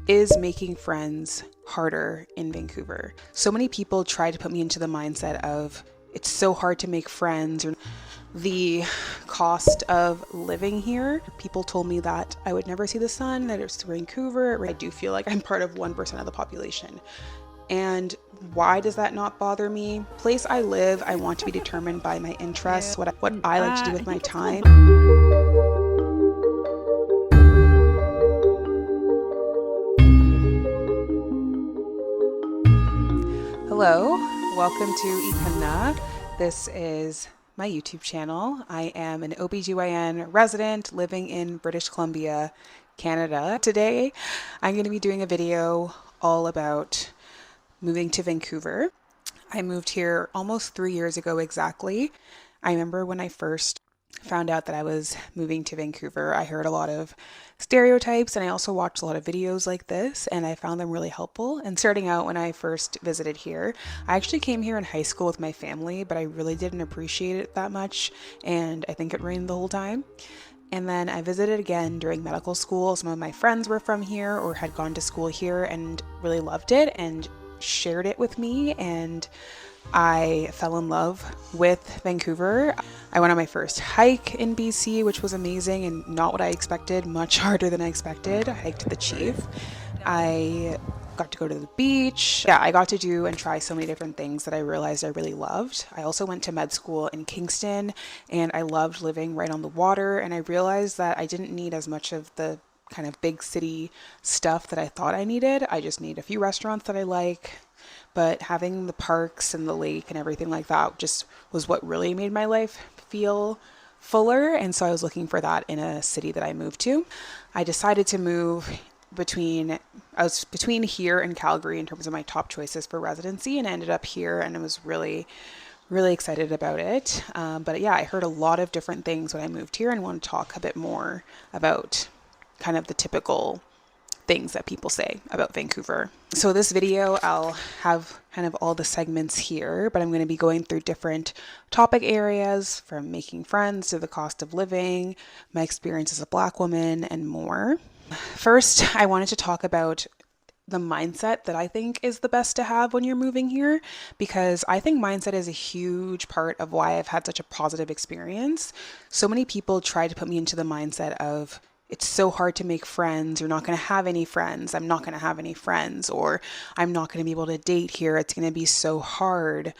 Is making friends harder in Vancouver? So many people try to put me into the mindset of it's so hard to make friends, or the cost of living here. People told me that I would never see the sun, that it's Vancouver. I do feel like I'm part of 1% of the population. And why does that not bother me? Place I live, I want to be determined by my interests, what I like to do with my time. Hello, welcome to Ikunna. This is my YouTube channel. I am an OBGYN resident living in British Columbia, Canada. Today, I'm going to be doing a video all about moving to Vancouver. I moved here almost 3 years ago exactly. I remember when I first found out that I was moving to Vancouver, I heard a lot of stereotypes, and I also watched a lot of videos like this, and I found them really helpful. And starting out, when I first visited here, I actually came here in high school with my family, but I really didn't appreciate it that much, and I think it rained the whole time. And then I visited again during medical school. Some of my friends were from here or had gone to school here and really loved it and shared it with me, and I fell in love with Vancouver. I went on my first hike in BC, which was amazing and not what I expected, much harder than I expected. I hiked the Chief. I got to go to the beach. Yeah, I got to do and try so many different things that I realized I really loved. I also went to med school in Kingston, and I loved living right on the water, and I realized that I didn't need as much of the kind of big city stuff that I thought I needed. I just need a few restaurants that I like, but having the parks and the lake and everything like that just was what really made my life feel fuller. And so I was looking for that in a city that I moved to. I decided to move I was between here and Calgary in terms of my top choices for residency, and I ended up here, and I was really excited about it. But yeah, I heard a lot of different things when I moved here, and want to talk a bit more about kind of the typical things that people say about Vancouver. So this video, I'll have kind of all the segments here, but I'm going to be going through different topic areas, from making friends to the cost of living, my experience as a Black woman, and more. First, I wanted to talk about the mindset that I think is the best to have when you're moving here, because I think mindset is a huge part of why I've had such a positive experience. So many people try to put me into the mindset of it's so hard to make friends, you're not going to have any friends, I'm not going to have any friends, or I'm not going to be able to date here, it's going to be so hard,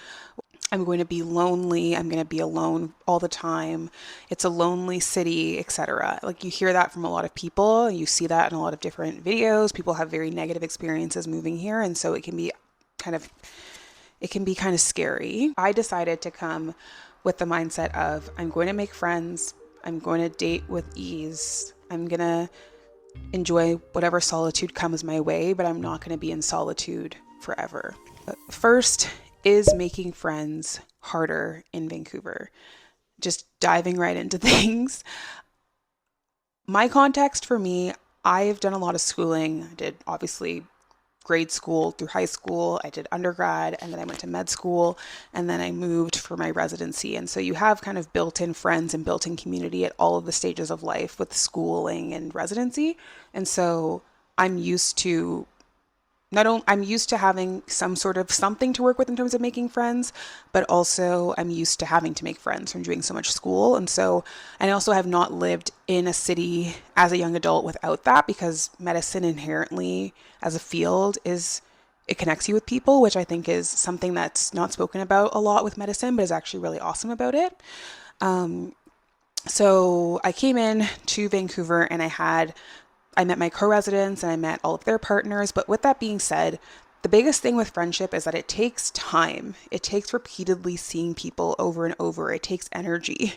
I'm going to be lonely, I'm going to be alone all the time, it's a lonely city, etc. Like, you hear that from a lot of people, you see that in a lot of different videos. People have very negative experiences moving here, and so it can be kind of scary. I decided to come with the mindset of I'm going to make friends, I'm going to date with ease, I'm going to enjoy whatever solitude comes my way, but I'm not going to be in solitude forever. First, is making friends harder in Vancouver? Just diving right into things. My context, for me, I've done a lot of schooling. I did obviously grade school through high school, I did undergrad, and then I went to med school, and then I moved for my residency. And so you have kind of built-in friends and built-in community at all of the stages of life with schooling and residency. And so I'm used to I'm used to having some sort of something to work with in terms of making friends, but also I'm used to having to make friends from doing so much school. And so I also have not lived in a city as a young adult without that, because medicine inherently as a field it connects you with people, which I think is something that's not spoken about a lot with medicine, but is actually really awesome about it. So I came in to Vancouver, and I met my co-residents and I met all of their partners. But with that being said, the biggest thing with friendship is that it takes time. It takes repeatedly seeing people over and over. It takes energy.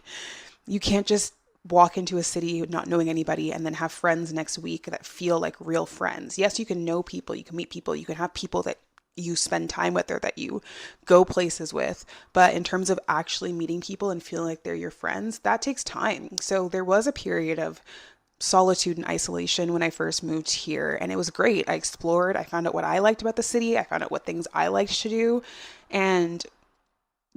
You can't just walk into a city not knowing anybody and then have friends next week that feel like real friends. Yes, you can know people, you can meet people, you can have people that you spend time with or that you go places with. But in terms of actually meeting people and feeling like they're your friends, that takes time. So there was a period of solitude and isolation when I first moved here, and it was great. I explored, I found out what I liked about the city, I found out what things I liked to do, and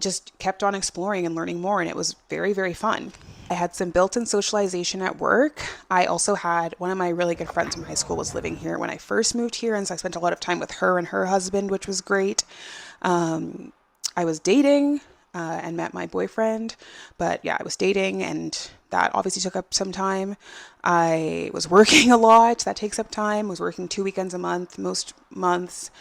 just kept on exploring and learning more, and it was very, very fun. I had some built-in socialization at work. I also had one of my really good friends from high school was living here when I first moved here, and so I spent a lot of time with her and her husband, which was great. I was dating and met my boyfriend, but yeah, I was dating, and that obviously took up some time. I was working a lot. That takes up time. I was working 2 weekends a month, most months,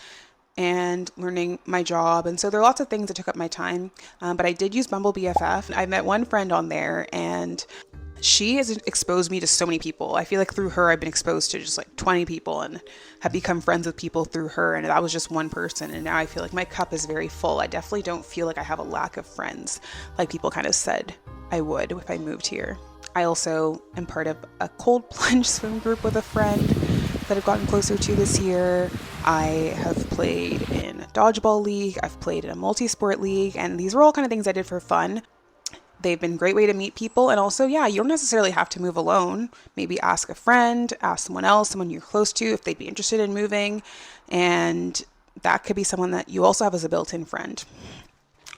and learning my job. And so there are lots of things that took up my time. But I did use Bumble BFF. I met one friend on there, and she has exposed me to so many people. I feel like through her, I've been exposed to just like 20 people and have become friends with people through her. And that was just one person. And now I feel like my cup is very full. I definitely don't feel like I have a lack of friends, like people kind of said I would if I moved here. I also am part of a cold plunge swim group with a friend that I've gotten closer to this year. I have played in a dodgeball league. I've played in a multi-sport league, and these were all kind of things I did for fun. They've been a great way to meet people. And also, yeah, you don't necessarily have to move alone. Maybe ask a friend, ask someone else, someone you're close to, if they'd be interested in moving. And that could be someone that you also have as a built-in friend.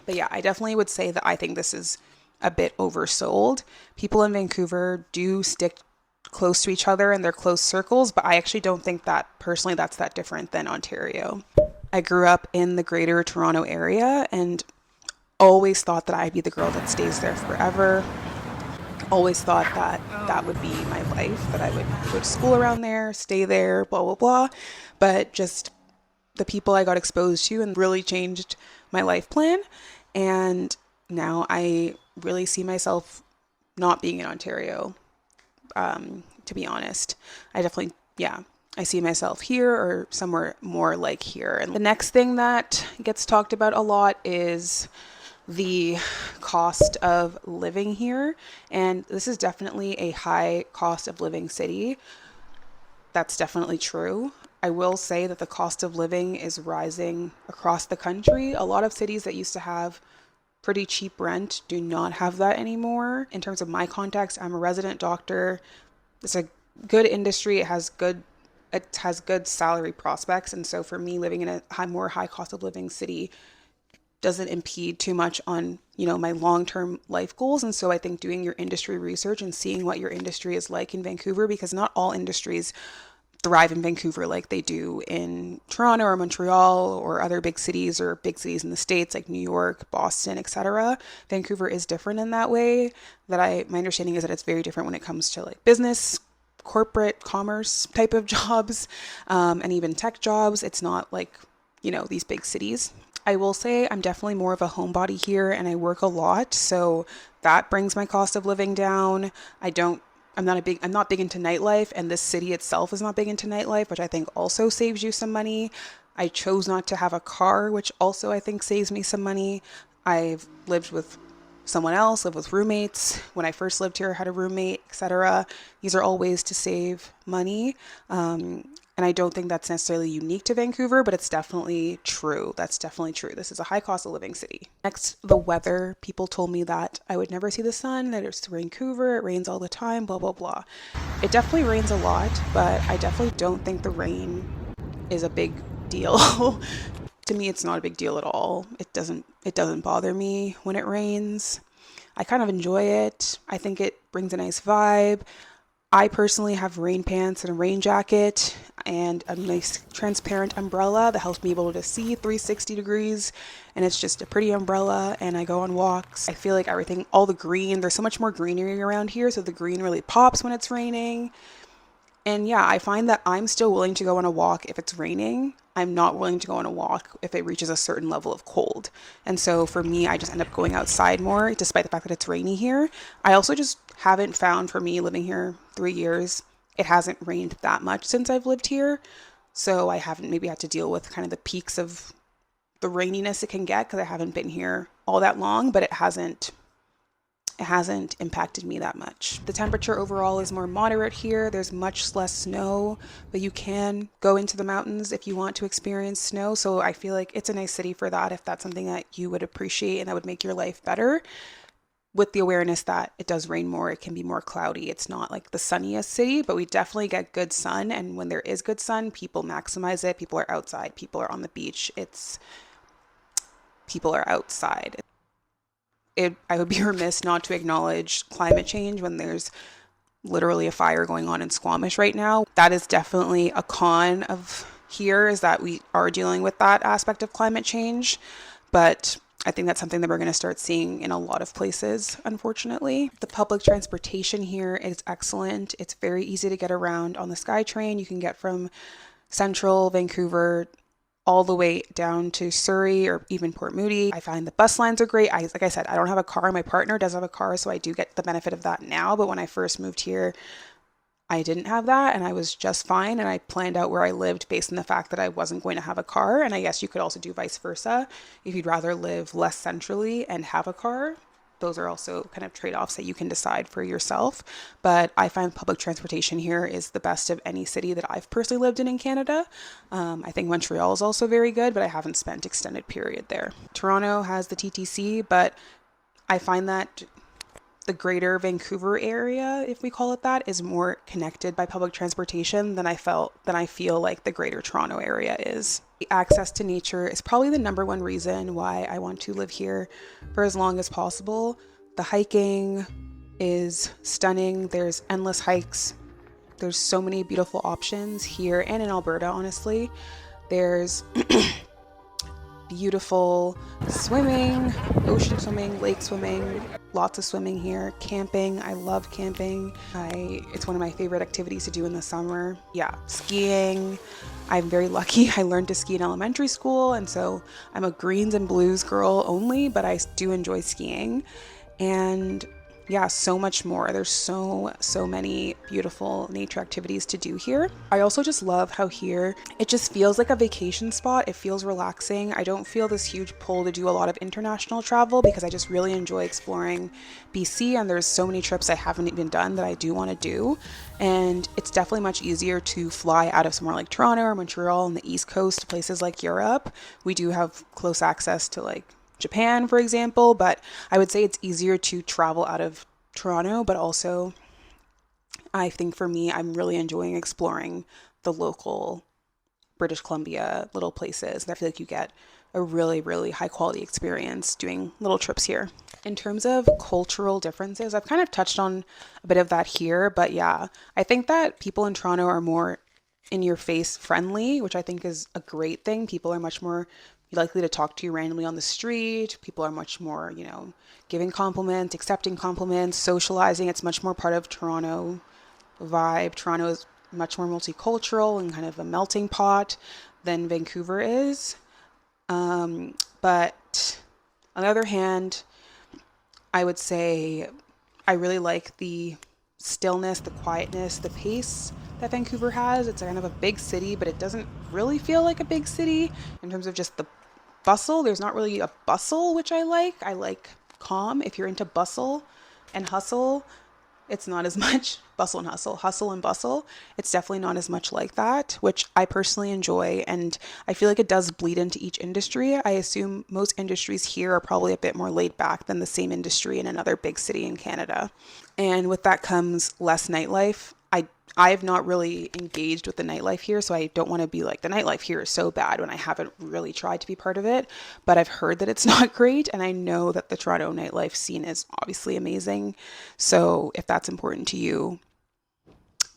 But yeah, I definitely would say that I think this is a bit oversold. People in Vancouver do stick close to each other in their close circles, but I actually don't think that personally that's that different than Ontario. I grew up in the greater Toronto area and always thought that I'd be the girl that stays there forever. Always thought that that would be my life, that I would go to school around there, stay there, blah, blah, blah. But just the people I got exposed to and really changed my life plan. And now I really see myself not being in Ontario, to be honest. I definitely, yeah, I see myself here or somewhere more like here. And the next thing that gets talked about a lot is the cost of living here. And this is definitely a high cost of living city. That's definitely true. I will say that the cost of living is rising across the country. A lot of cities that used to have pretty cheap rent do not have that anymore. In terms of my context, I'm a resident doctor. It's a good industry. It has good salary prospects. And so for me, living in a more high cost of living city doesn't impede too much on, my long-term life goals. And so I think doing your industry research and seeing what your industry is like in Vancouver, because not all industries thrive in Vancouver like they do in Toronto or Montreal or other big cities or big cities in the States like New York, Boston, etc. Vancouver is different in that way. My understanding is that it's very different when it comes to like business, corporate, commerce type of jobs, and even tech jobs. It's not like, these big cities. I will say I'm definitely more of a homebody here and I work a lot. So that brings my cost of living down. I'm not big into nightlife, and this city itself is not big into nightlife, which I think also saves you some money. I chose not to have a car, which also I think saves me some money. I've lived with someone else, lived with roommates. When I first lived here, I had a roommate, etc. These are all ways to save money. And I don't think that's necessarily unique to Vancouver, but it's definitely true. That's definitely true. This is a high cost of living city. Next, the weather. People told me that I would never see the sun, that it's Vancouver, it rains all the time, blah, blah, blah. It definitely rains a lot, but I definitely don't think the rain is a big deal. To me, it's not a big deal at all. It doesn't bother me when it rains. I kind of enjoy it. I think it brings a nice vibe. I personally have rain pants and a rain jacket and a nice transparent umbrella that helps me able to see 360 degrees. And it's just a pretty umbrella, and I go on walks. I feel like all the green, there's so much more greenery around here, so the green really pops when it's raining. And yeah, I find that I'm still willing to go on a walk if it's raining. I'm not willing to go on a walk if it reaches a certain level of cold. And so for me, I just end up going outside more, despite the fact that it's rainy here. I also just haven't found, for me living here 3 years, it hasn't rained that much since I've lived here. So I haven't maybe had to deal with kind of the peaks of the raininess it can get because I haven't been here all that long, but it hasn't impacted me that much. The temperature overall is more moderate here. There's much less snow, but you can go into the mountains if you want to experience snow. So I feel like it's a nice city for that if that's something that you would appreciate and that would make your life better. With the awareness that it does rain more, it can be more cloudy. It's not like the sunniest city, but we definitely get good sun. And when there is good sun, people maximize it. People are outside. People are on the beach. People are outside. I would be remiss not to acknowledge climate change when there's literally a fire going on in Squamish right now. That is definitely a con of here, is that we are dealing with that aspect of climate change. But I think that's something that we're going to start seeing in a lot of places, unfortunately. The public transportation here is excellent. It's very easy to get around on the SkyTrain. You can get from central Vancouver all the way down to Surrey or even Port Moody. I find the bus lines are great. Like I said, I don't have a car. My partner does have a car, so I do get the benefit of that now. But when I first moved here, I didn't have that, and I was just fine. And I planned out where I lived based on the fact that I wasn't going to have a car. And I guess you could also do vice versa. If you'd rather live less centrally and have a car, those are also kind of trade-offs that you can decide for yourself. But I find public transportation here is the best of any city that I've personally lived in Canada. I think Montreal is also very good, but I haven't spent extended period there. Toronto has the TTC, but I find that the greater Vancouver area, if we call it that, is more connected by public transportation than I feel like the greater Toronto area is. The access to nature is probably the number one reason why I want to live here for as long as possible. The hiking is stunning. There's endless hikes. There's so many beautiful options here and in Alberta, honestly. There's beautiful swimming, ocean swimming, lake swimming, lots of swimming here. Camping, I love camping. It's one of my favorite activities to do in the summer. Yeah, skiing. I'm very lucky. I learned to ski in elementary school, and so I'm a greens and blues girl only, but I do enjoy skiing. And yeah, so much more. There's so many beautiful nature activities to do here. I also just love how here it just feels like a vacation spot. It feels relaxing. I don't feel this huge pull to do a lot of international travel because I just really enjoy exploring BC, and there's so many trips I haven't even done that I do want to do. And it's definitely much easier to fly out of somewhere like Toronto or Montreal on the East Coast to places like Europe. We do have close access to like Japan, for example, but I would say it's easier to travel out of Toronto, but also I think for me, I'm really enjoying exploring the local British Columbia little places. And I feel like you get a really high quality experience doing little trips here. In terms of cultural differences, I've kind of touched on a bit of that here, but yeah, I think that people in Toronto are more in your face friendly, which I think is a great thing. People are much more likely to talk to you randomly on the street. People are much more, giving compliments, accepting compliments, socializing. It's much more part of Toronto vibe. Toronto is much more multicultural and kind of a melting pot than Vancouver is. But on the other hand, I would say I really like the stillness, the quietness, the pace that Vancouver has. It's kind of a big city, but it doesn't really feel like a big city in terms of just the bustle. There's not really a bustle, which I like. I like calm. If you're into bustle and hustle, it's not as much bustle and hustle and bustle. It's definitely not as much like that, which I personally enjoy. And I feel like it does bleed into each industry. I assume most industries here are probably a bit more laid back than the same industry in another big city in Canada. And with that comes less nightlife. I've not really engaged with the nightlife here, so I don't want to be like, the nightlife here is so bad when I haven't really tried to be part of it. But I've heard that it's not great, and I know that the Toronto nightlife scene is obviously amazing. So if that's important to you,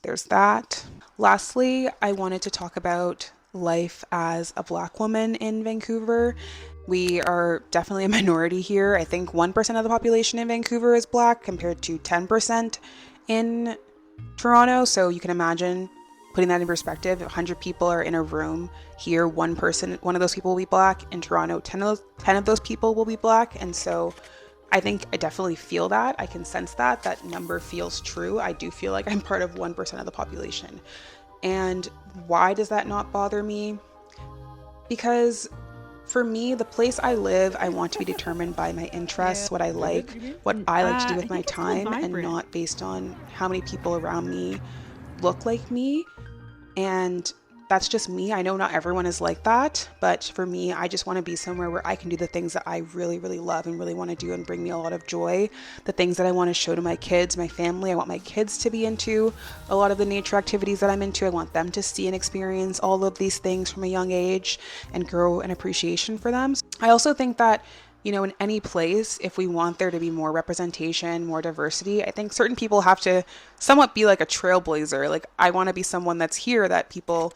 there's that. Lastly, I wanted to talk about life as a Black woman in Vancouver. We are definitely a minority here. I think 1% of the population in Vancouver is Black compared to 10% in Toronto. So you can imagine putting that in perspective. 100 people are in a room here. One of those people will be Black. In Toronto, 10 of those people will be Black. And so I think I definitely feel that. I can sense that number feels true. I do feel like I'm part of 1% of the population. And why does that not bother me? Because for me, the place I live, I want to be determined by my interests, what I like to do with my time, and not based on how many people around me look like me. And that's just me. I know not everyone is like that, but for me, I just want to be somewhere where I can do the things that I really love and really want to do and bring me a lot of joy. The things that I want to show to my kids, my family. I want my kids to be into a lot of the nature activities that I'm into. I want them to see and experience all of these things from a young age and grow an appreciation for them. I also think that you know, in any place, if we want there to be more representation, more diversity, I think certain people have to somewhat be like a trailblazer. Like, I want to be someone that's here that people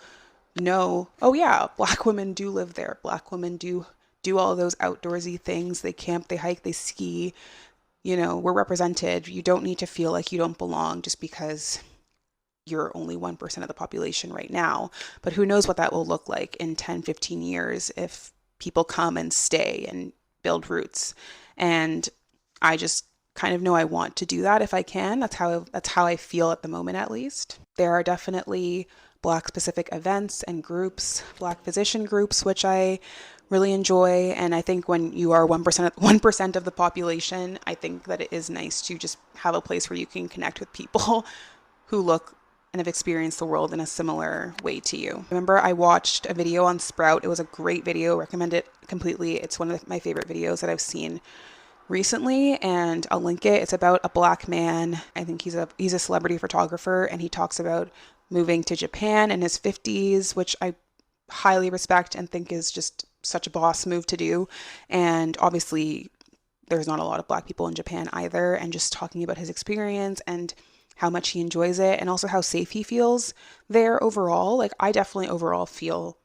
know, oh yeah, black women do live there. Black women do all those outdoorsy things. They camp, they hike, they ski. You know, we're represented. You don't need to feel like you don't belong just because you're only 1% of the population right now. But who knows what that will look like in 10, 15 years if people come and stay and build roots. And I just kind of know I want to do that if I can. That's how I feel at the moment, at least. There are definitely Black specific events and groups, Black physician groups, which I really enjoy. And I think when you are 1% of the population, I think that it is nice to just have a place where you can connect with people who look and have experienced the world in a similar way to you. I remember I watched a video on Sprout. It was a great video, recommend it completely. It's one of my favorite videos that I've seen recently, and I'll link it. It's about a Black man. I think he's a celebrity photographer, and he talks about moving to Japan in his 50s, which I highly respect and think is just such a boss move to do. And obviously there's not a lot of Black people in Japan either, and just talking about his experience and how much he enjoys it, and also how safe he feels there overall. Like, I definitely overall feel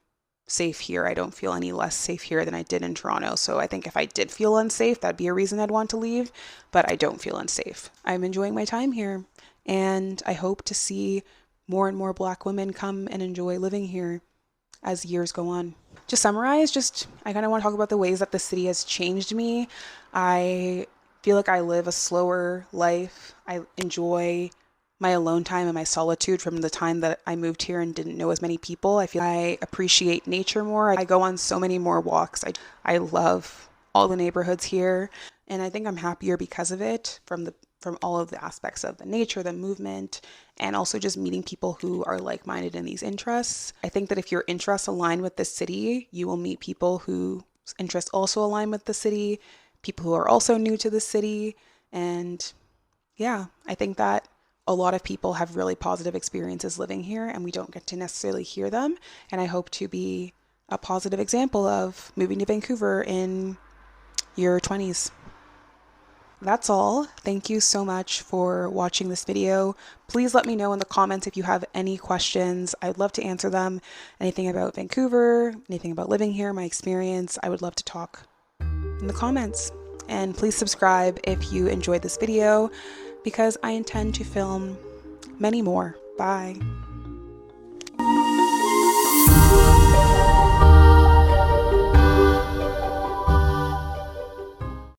safe here. I don't feel any less safe here than I did in Toronto. So I think if I did feel unsafe, that'd be a reason I'd want to leave, but I don't feel unsafe. I'm enjoying my time here, and I hope to see more and more Black women come and enjoy living here as years go on. To summarize, I kind of want to talk about the ways that the city has changed me. I feel like I live a slower life. I enjoy my alone time and my solitude from the time that I moved here and didn't know as many people. I feel I appreciate nature more. I go on so many more walks. I love all the neighborhoods here, and I think I'm happier because of it, from all of the aspects of the nature, the movement, and also just meeting people who are like-minded in these interests. I think that if your interests align with the city, you will meet people whose interests also align with the city, people who are also new to the city. And yeah, I think that a lot of people have really positive experiences living here, and we don't get to necessarily hear them. And I hope to be a positive example of moving to Vancouver in your 20s. That's all. Thank you so much for watching this video. Please let me know in the comments if you have any questions. I'd love to answer them. Anything about Vancouver, anything about living here, my experience, I would love to talk in the comments. And please subscribe if you enjoyed this video, because I intend to film many more. Bye.